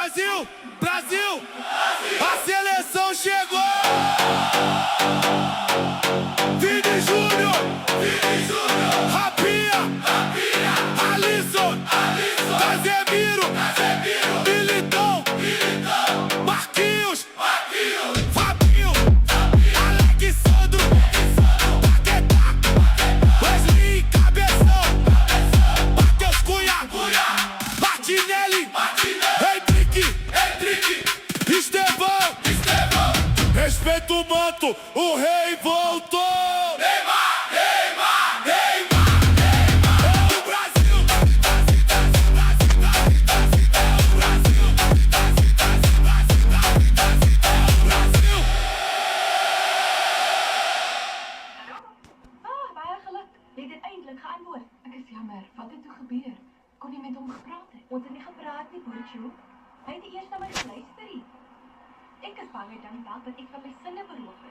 Brasil, Brasil, a seleção chegou! Vini Júnior, Rapinha, Alisson, Casemiro, Militão, Marquinhos, Fabinho, Alexandro, Paquetá, Wesley, Cabeção, Matheus Cunha, Martinelli, Henrique, Estevão, respeita o manto, o rei voltou! Jy het dit eintlik geantwoord. Ek is jammer. Wat het toe gebeur? Kon jy met hom gepraat het? Ons het nie gepraat nie, Boertjie. Hy het eers na my geluister. Ek is bang hy dink dalk dat ek van my sinne beroof is.